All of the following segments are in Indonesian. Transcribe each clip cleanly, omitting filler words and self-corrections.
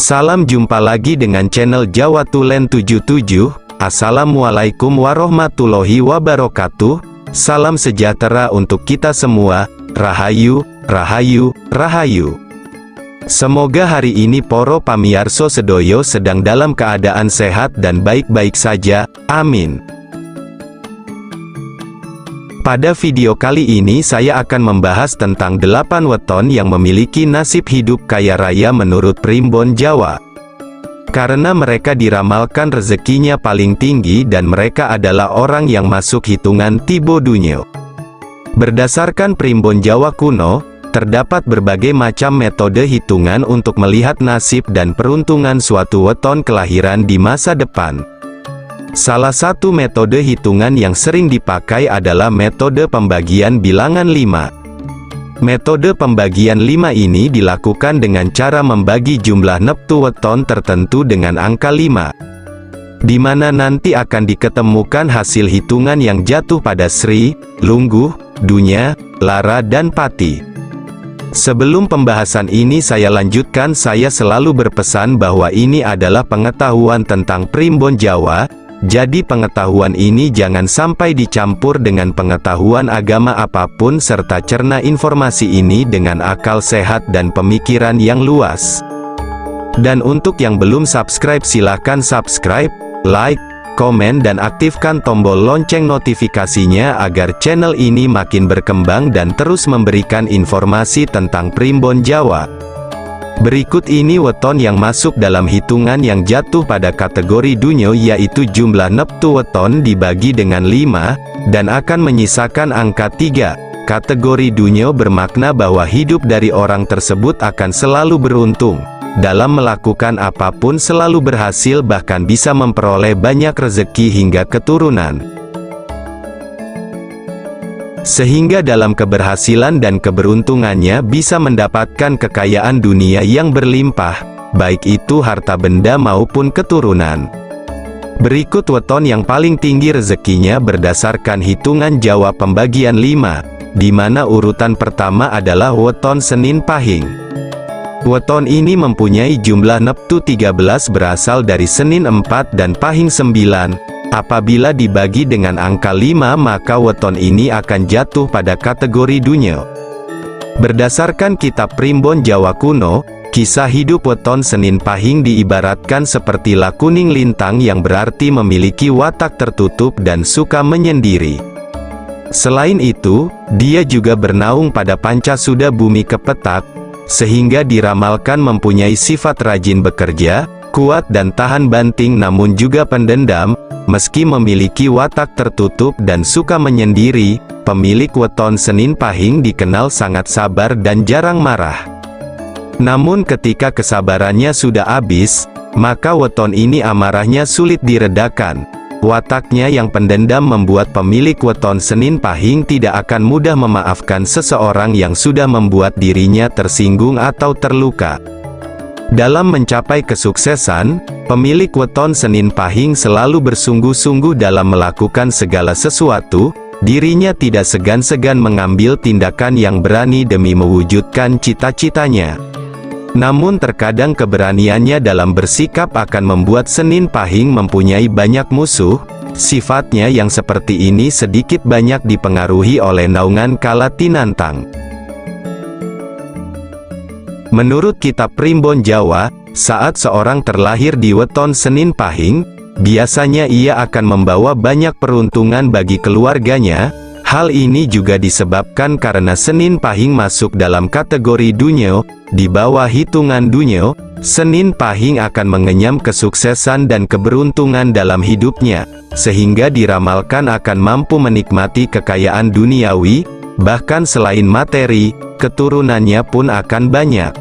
Salam jumpa lagi dengan channel Jawa Tulen 77. Assalamualaikum warahmatullahi wabarakatuh. Salam sejahtera untuk kita semua. Rahayu, rahayu, rahayu. Semoga hari ini poro pamiyarso sedoyo sedang dalam keadaan sehat dan baik-baik saja. Amin. Pada video kali ini saya akan membahas tentang 8 weton yang memiliki nasib hidup kaya raya menurut Primbon Jawa. Karena mereka diramalkan rezekinya paling tinggi dan mereka adalah orang yang masuk hitungan tibo dunyo. Berdasarkan Primbon Jawa kuno, terdapat berbagai macam metode hitungan untuk melihat nasib dan peruntungan suatu weton kelahiran di masa depan. Salah satu metode hitungan yang sering dipakai adalah metode pembagian bilangan 5. Metode pembagian 5 ini dilakukan dengan cara membagi jumlah neptu weton tertentu dengan angka 5. Di mana nanti akan diketemukan hasil hitungan yang jatuh pada Sri, Lungguh, Dunya, Lara dan Pati. Sebelum pembahasan ini saya lanjutkan, saya selalu berpesan bahwa ini adalah pengetahuan tentang Primbon Jawa. Jadi pengetahuan ini jangan sampai dicampur dengan pengetahuan agama apapun serta cerna informasi ini dengan akal sehat dan pemikiran yang luas. Dan untuk yang belum subscribe silahkan subscribe, like, komen dan aktifkan tombol lonceng notifikasinya agar channel ini makin berkembang dan terus memberikan informasi tentang Primbon Jawa. Berikut ini weton yang masuk dalam hitungan yang jatuh pada kategori dunyo, yaitu jumlah neptu weton dibagi dengan 5, dan akan menyisakan angka 3. Kategori dunyo bermakna bahwa hidup dari orang tersebut akan selalu beruntung. Dalam melakukan apapun selalu berhasil, bahkan bisa memperoleh banyak rezeki hingga keturunan. Sehingga dalam keberhasilan dan keberuntungannya bisa mendapatkan kekayaan dunia yang berlimpah, baik itu harta benda maupun keturunan. Berikut weton yang paling tinggi rezekinya berdasarkan hitungan Jawa pembagian 5, di mana urutan pertama adalah weton Senin Pahing. Weton ini mempunyai jumlah neptu 13 berasal dari Senin 4 dan Pahing 9. Apabila dibagi dengan angka 5 maka weton ini akan jatuh pada kategori dunyo. Berdasarkan kitab Primbon Jawa kuno, kisah hidup weton Senin Pahing diibaratkan seperti lakuning lintang yang berarti memiliki watak tertutup dan suka menyendiri. Selain itu, dia juga bernaung pada pancasuda bumi kepetak, sehingga diramalkan mempunyai sifat rajin bekerja, kuat dan tahan banting namun juga pendendam. Meski memiliki watak tertutup dan suka menyendiri, pemilik weton Senin Pahing dikenal sangat sabar dan jarang marah. Namun ketika kesabarannya sudah habis, maka weton ini amarahnya sulit diredakan. Wataknya yang pendendam membuat pemilik weton Senin Pahing tidak akan mudah memaafkan seseorang yang sudah membuat dirinya tersinggung atau terluka. Dalam mencapai kesuksesan, pemilik weton Senin Pahing selalu bersungguh-sungguh dalam melakukan segala sesuatu. Dirinya tidak segan-segan mengambil tindakan yang berani demi mewujudkan cita-citanya. Namun terkadang keberaniannya dalam bersikap akan membuat Senin Pahing mempunyai banyak musuh. Sifatnya yang seperti ini sedikit banyak dipengaruhi oleh naungan kala tinantang. Menurut kitab Primbon Jawa, saat seorang terlahir di weton Senin Pahing, biasanya ia akan membawa banyak peruntungan bagi keluarganya. Hal ini juga disebabkan karena Senin Pahing masuk dalam kategori dunyo. Di bawah hitungan dunyo, Senin Pahing akan mengenyam kesuksesan dan keberuntungan dalam hidupnya, sehingga diramalkan akan mampu menikmati kekayaan duniawi. Bahkan selain materi, keturunannya pun akan banyak.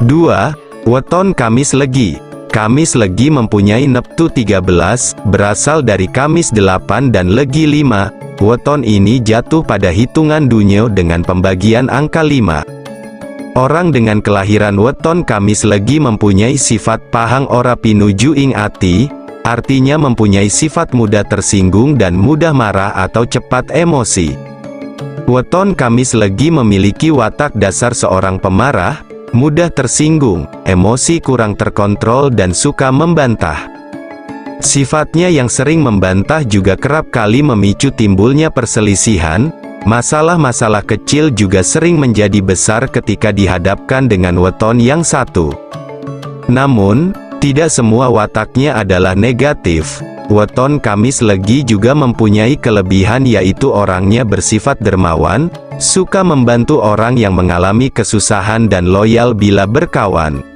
2. Weton Kamis Legi. Kamis Legi mempunyai neptu 13, berasal dari Kamis 8 dan Legi 5. Weton ini jatuh pada hitungan dunyo dengan pembagian angka 5. Orang dengan kelahiran weton Kamis Legi mempunyai sifat pahang ora pinuju ing ati, artinya mempunyai sifat mudah tersinggung dan mudah marah atau cepat emosi. Weton Kamis Legi memiliki watak dasar seorang pemarah, mudah tersinggung, emosi kurang terkontrol dan suka membantah. Sifatnya yang sering membantah juga kerap kali memicu timbulnya perselisihan. Masalah-masalah kecil juga sering menjadi besar ketika dihadapkan dengan weton yang satu. Namun, tidak semua wataknya adalah negatif. Weton Kamis Legi juga mempunyai kelebihan, yaitu orangnya bersifat dermawan, suka membantu orang yang mengalami kesusahan dan loyal bila berkawan.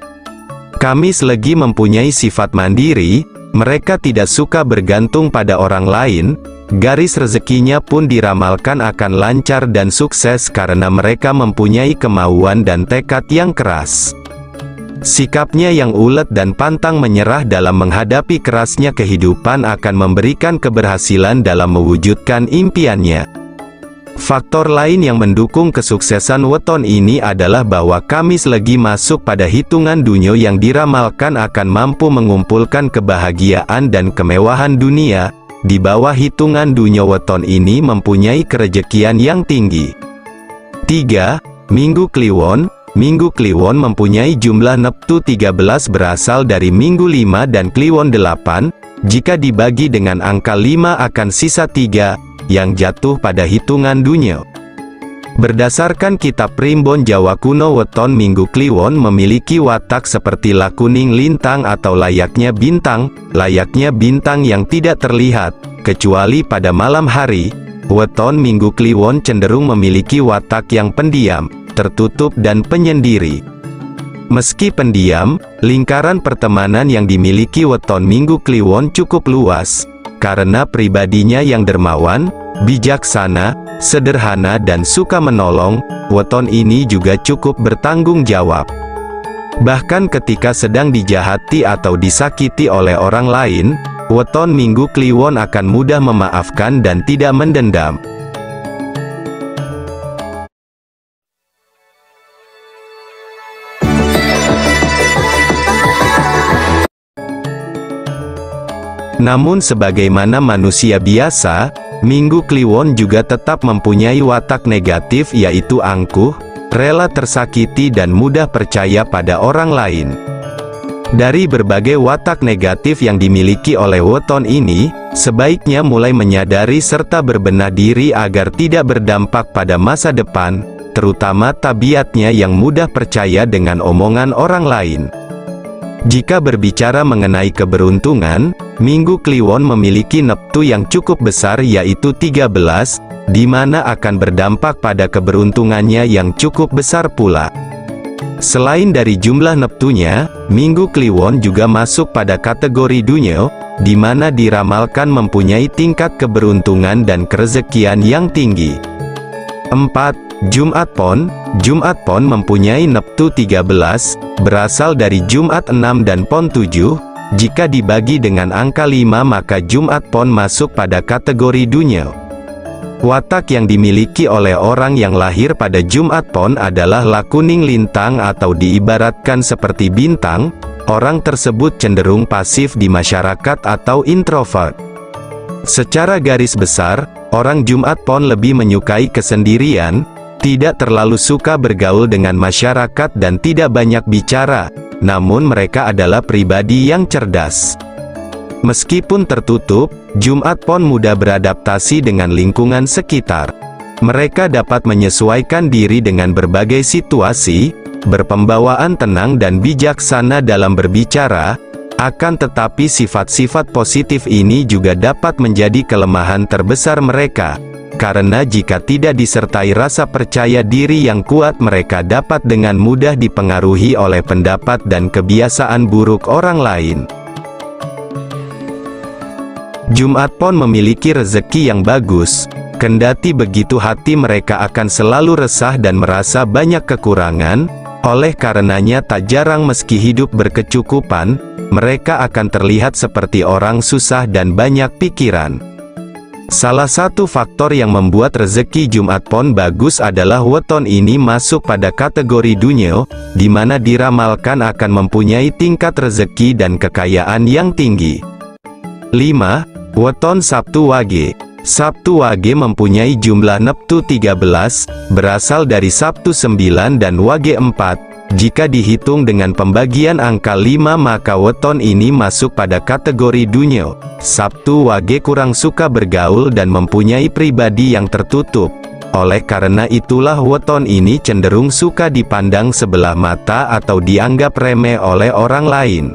Kamis Legi mempunyai sifat mandiri, mereka tidak suka bergantung pada orang lain. Garis rezekinya pun diramalkan akan lancar dan sukses karena mereka mempunyai kemauan dan tekad yang keras. Sikapnya yang ulet dan pantang menyerah dalam menghadapi kerasnya kehidupan akan memberikan keberhasilan dalam mewujudkan impiannya. Faktor lain yang mendukung kesuksesan weton ini adalah bahwa Kamis Legi masuk pada hitungan dunyo yang diramalkan akan mampu mengumpulkan kebahagiaan dan kemewahan dunia. Di bawah hitungan dunyo weton ini mempunyai kerejekian yang tinggi. 3. Minggu Kliwon. Minggu Kliwon mempunyai jumlah neptu 13 berasal dari Minggu 5 dan Kliwon 8. Jika dibagi dengan angka 5 akan sisa 3, yang jatuh pada hitungan dunyo. Berdasarkan kitab Primbon Jawa kuno, weton Minggu Kliwon memiliki watak seperti lakuning lintang atau layaknya bintang yang tidak terlihat, kecuali pada malam hari. Weton Minggu Kliwon cenderung memiliki watak yang pendiam, tertutup dan penyendiri. Meski pendiam, lingkaran pertemanan yang dimiliki weton Minggu Kliwon cukup luas, karena pribadinya yang dermawan, bijaksana, sederhana dan suka menolong. Weton ini juga cukup bertanggung jawab. Bahkan ketika sedang dijahati atau disakiti oleh orang lain, weton Minggu Kliwon akan mudah memaafkan dan tidak mendendam. Namun sebagaimana manusia biasa, Minggu Kliwon juga tetap mempunyai watak negatif, yaitu angkuh, rela tersakiti dan mudah percaya pada orang lain. Dari berbagai watak negatif yang dimiliki oleh weton ini, sebaiknya mulai menyadari serta berbenah diri agar tidak berdampak pada masa depan, terutama tabiatnya yang mudah percaya dengan omongan orang lain. Jika berbicara mengenai keberuntungan, Minggu Kliwon memiliki neptu yang cukup besar, yaitu 13, di mana akan berdampak pada keberuntungannya yang cukup besar pula. Selain dari jumlah neptunya, Minggu Kliwon juga masuk pada kategori dunyo, di mana diramalkan mempunyai tingkat keberuntungan dan kerezekian yang tinggi. 4. Jumat Pon. Jumat Pon mempunyai neptu 13, berasal dari Jumat 6 dan Pon 7. Jika dibagi dengan angka 5 maka Jumat Pon masuk pada kategori dunyo. Watak yang dimiliki oleh orang yang lahir pada Jumat Pon adalah lakuning lintang atau diibaratkan seperti bintang. Orang tersebut cenderung pasif di masyarakat atau introvert. Secara garis besar, orang Jumat Pon lebih menyukai kesendirian, tidak terlalu suka bergaul dengan masyarakat dan tidak banyak bicara, namun mereka adalah pribadi yang cerdas. Meskipun tertutup, Jumat Pon mudah beradaptasi dengan lingkungan sekitar. Mereka dapat menyesuaikan diri dengan berbagai situasi, berpembawaan tenang dan bijaksana dalam berbicara. Akan tetapi sifat-sifat positif ini juga dapat menjadi kelemahan terbesar mereka. Karena jika tidak disertai rasa percaya diri yang kuat, mereka dapat dengan mudah dipengaruhi oleh pendapat dan kebiasaan buruk orang lain. Jumat Pon memiliki rezeki yang bagus, kendati begitu hati mereka akan selalu resah dan merasa banyak kekurangan. Oleh karenanya tak jarang meski hidup berkecukupan, mereka akan terlihat seperti orang susah dan banyak pikiran. Salah satu faktor yang membuat rezeki Jumat Pon bagus adalah weton ini masuk pada kategori dunyo, di mana diramalkan akan mempunyai tingkat rezeki dan kekayaan yang tinggi. 5. Weton Sabtu Wage. Sabtu Wage mempunyai jumlah neptu 13, berasal dari Sabtu 9 dan Wage 4. Jika dihitung dengan pembagian angka 5 maka weton ini masuk pada kategori Dunyo. Sabtu Wage kurang suka bergaul dan mempunyai pribadi yang tertutup. Oleh karena itulah weton ini cenderung suka dipandang sebelah mata atau dianggap remeh oleh orang lain.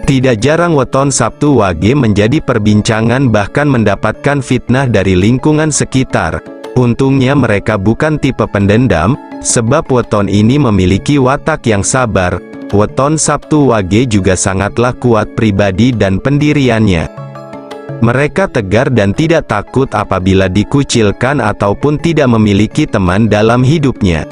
Tidak jarang weton Sabtu Wage menjadi perbincangan bahkan mendapatkan fitnah dari lingkungan sekitar. Untungnya mereka bukan tipe pendendam, sebab weton ini memiliki watak yang sabar. Weton Sabtu Wage juga sangatlah kuat pribadi dan pendiriannya. Mereka tegar dan tidak takut apabila dikucilkan ataupun tidak memiliki teman dalam hidupnya.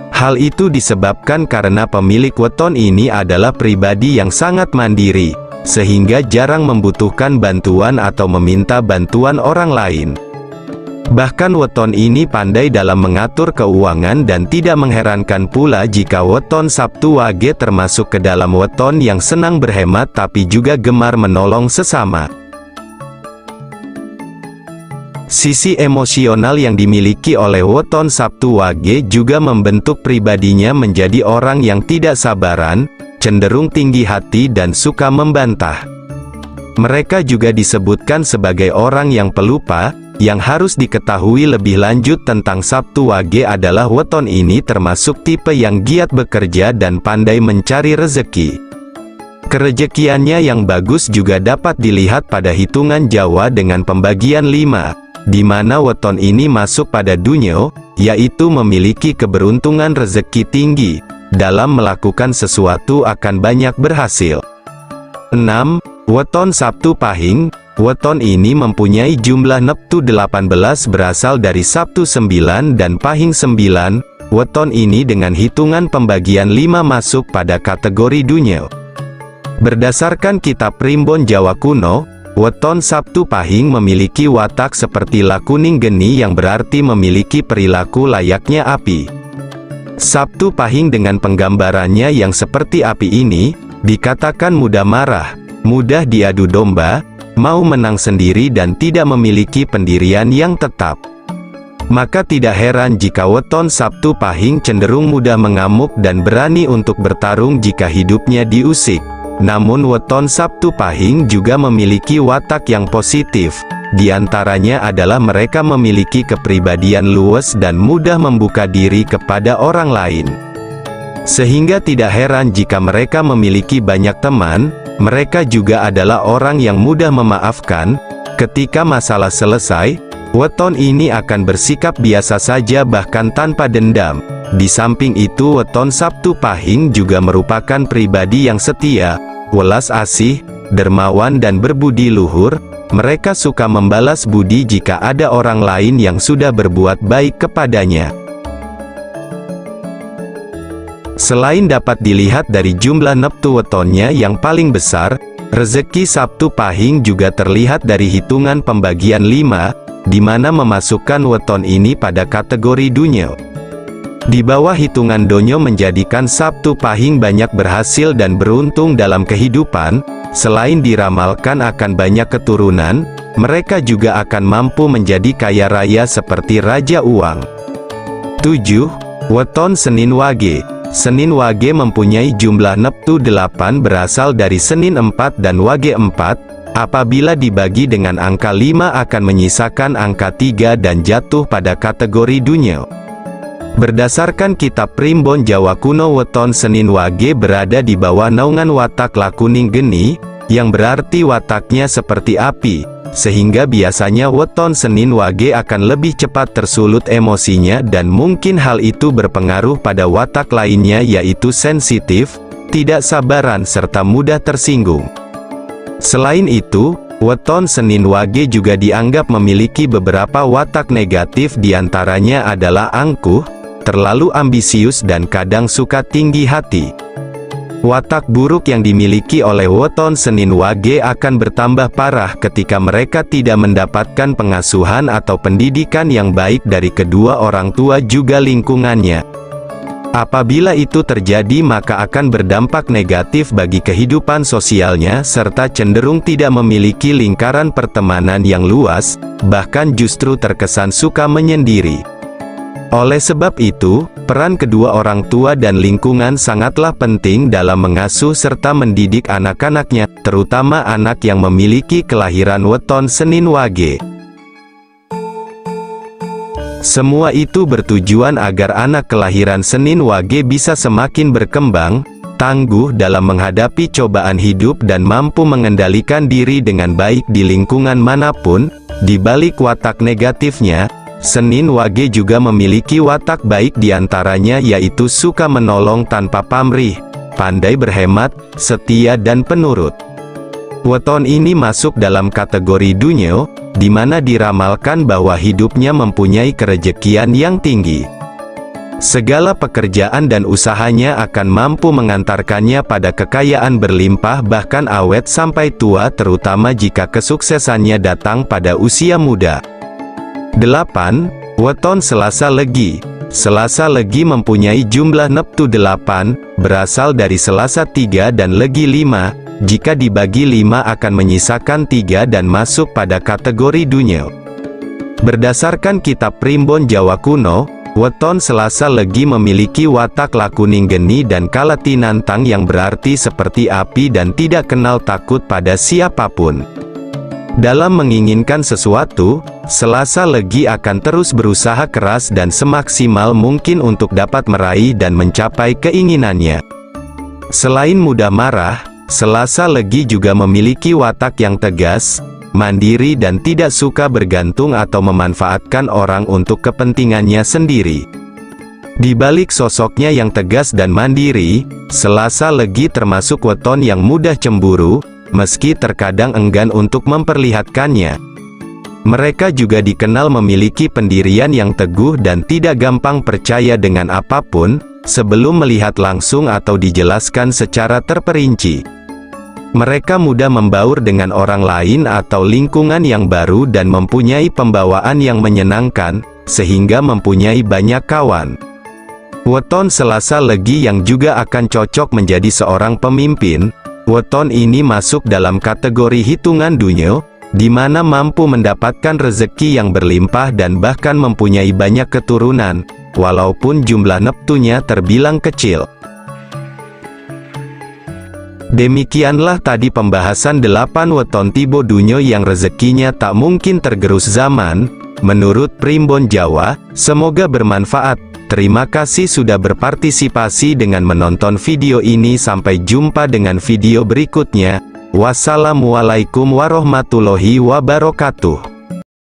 Hal itu disebabkan karena pemilik weton ini adalah pribadi yang sangat mandiri, sehingga jarang membutuhkan bantuan atau meminta bantuan orang lain. Bahkan weton ini pandai dalam mengatur keuangan dan tidak mengherankan pula jika weton Sabtu Wage termasuk ke dalam weton yang senang berhemat tapi juga gemar menolong sesama. Sisi emosional yang dimiliki oleh weton Sabtu Wage juga membentuk pribadinya menjadi orang yang tidak sabaran, cenderung tinggi hati dan suka membantah. Mereka juga disebutkan sebagai orang yang pelupa. Yang harus diketahui lebih lanjut tentang Sabtu Wage adalah weton ini termasuk tipe yang giat bekerja dan pandai mencari rezeki. Kerejekiannya yang bagus juga dapat dilihat pada hitungan Jawa dengan pembagian 5, di mana weton ini masuk pada Dunyo, yaitu memiliki keberuntungan rezeki tinggi, dalam melakukan sesuatu akan banyak berhasil. 6. Weton Sabtu Pahing. Weton ini mempunyai jumlah neptu 18 berasal dari Sabtu 9 dan Pahing 9. Weton ini dengan hitungan pembagian 5 masuk pada kategori Dunyo. Berdasarkan kitab Primbon Jawa Kuno, weton Sabtu Pahing memiliki watak seperti lakuning geni yang berarti memiliki perilaku layaknya api. Sabtu Pahing dengan penggambarannya yang seperti api ini, dikatakan mudah marah, mudah diadu domba, mau menang sendiri dan tidak memiliki pendirian yang tetap. Maka tidak heran jika weton Sabtu Pahing cenderung mudah mengamuk dan berani untuk bertarung jika hidupnya diusik. Namun weton Sabtu Pahing juga memiliki watak yang positif. Di antaranya adalah mereka memiliki kepribadian luwes dan mudah membuka diri kepada orang lain. Sehingga tidak heran jika mereka memiliki banyak teman. Mereka juga adalah orang yang mudah memaafkan. Ketika masalah selesai, weton ini akan bersikap biasa saja bahkan tanpa dendam. Di samping itu weton Sabtu Pahing juga merupakan pribadi yang setia, welas asih, dermawan dan berbudi luhur. Mereka suka membalas budi jika ada orang lain yang sudah berbuat baik kepadanya. Selain dapat dilihat dari jumlah neptu wetonnya yang paling besar, rezeki Sabtu Pahing juga terlihat dari hitungan pembagian 5, di mana memasukkan weton ini pada kategori Dunyo. Di bawah hitungan Dunyo menjadikan Sabtu Pahing banyak berhasil dan beruntung dalam kehidupan. Selain diramalkan akan banyak keturunan, mereka juga akan mampu menjadi kaya raya seperti Raja Uang. 7. Weton Senin Wage. Senin Wage mempunyai jumlah neptu 8 berasal dari Senin 4 dan Wage 4, apabila dibagi dengan angka 5 akan menyisakan angka 3 dan jatuh pada kategori Dunyo. Berdasarkan kitab Primbon Jawa Kuno weton Senin Wage berada di bawah naungan watak lakuning geni, yang berarti wataknya seperti api, sehingga biasanya weton Senin Wage akan lebih cepat tersulut emosinya dan mungkin hal itu berpengaruh pada watak lainnya yaitu sensitif, tidak sabaran serta mudah tersinggung. Selain itu, weton Senin Wage juga dianggap memiliki beberapa watak negatif, diantaranya adalah angkuh, terlalu ambisius dan kadang suka tinggi hati. Watak buruk yang dimiliki oleh weton Senin Wage akan bertambah parah ketika mereka tidak mendapatkan pengasuhan atau pendidikan yang baik dari kedua orang tua juga lingkungannya. Apabila itu terjadi maka akan berdampak negatif bagi kehidupan sosialnya serta cenderung tidak memiliki lingkaran pertemanan yang luas, bahkan justru terkesan suka menyendiri. Oleh sebab itu, peran kedua orang tua dan lingkungan sangatlah penting dalam mengasuh serta mendidik anak-anaknya, terutama anak yang memiliki kelahiran weton Senin Wage. Semua itu bertujuan agar anak kelahiran Senin Wage bisa semakin berkembang, tangguh dalam menghadapi cobaan hidup dan mampu mengendalikan diri dengan baik di lingkungan manapun. Di balik watak negatifnya, Senin Wage juga memiliki watak baik diantaranya yaitu suka menolong tanpa pamrih, pandai berhemat, setia dan penurut. Weton ini masuk dalam kategori Dunyo, di mana diramalkan bahwa hidupnya mempunyai kerejekian yang tinggi. Segala pekerjaan dan usahanya akan mampu mengantarkannya pada kekayaan berlimpah bahkan awet sampai tua, terutama jika kesuksesannya datang pada usia muda. 8. Weton Selasa Legi. Selasa Legi mempunyai jumlah neptu 8, berasal dari Selasa 3 dan Legi 5, jika dibagi 5 akan menyisakan 3 dan masuk pada kategori Dunyo. Berdasarkan kitab Primbon Jawa Kuno, weton Selasa Legi memiliki watak lakuning geni dan kalatinantang yang berarti seperti api dan tidak kenal takut pada siapapun. Dalam menginginkan sesuatu, Selasa Legi akan terus berusaha keras dan semaksimal mungkin untuk dapat meraih dan mencapai keinginannya. Selain mudah marah, Selasa Legi juga memiliki watak yang tegas, mandiri dan tidak suka bergantung atau memanfaatkan orang untuk kepentingannya sendiri. Di balik sosoknya yang tegas dan mandiri, Selasa Legi termasuk weton yang mudah cemburu, meski terkadang enggan untuk memperlihatkannya. Mereka juga dikenal memiliki pendirian yang teguh dan tidak gampang percaya dengan apapun, sebelum melihat langsung atau dijelaskan secara terperinci. Mereka mudah membaur dengan orang lain atau lingkungan yang baru dan mempunyai pembawaan yang menyenangkan, sehingga mempunyai banyak kawan. Weton Selasa Legi yang juga akan cocok menjadi seorang pemimpin. Weton ini masuk dalam kategori hitungan Dunyo, di mana mampu mendapatkan rezeki yang berlimpah dan bahkan mempunyai banyak keturunan, walaupun jumlah neptunya terbilang kecil. Demikianlah tadi pembahasan 8 weton tibo Dunyo yang rezekinya tak mungkin tergerus zaman, menurut Primbon Jawa. Semoga bermanfaat. Terima kasih sudah berpartisipasi dengan menonton video ini. Sampai jumpa dengan video berikutnya. Wassalamualaikum warahmatullahi wabarakatuh.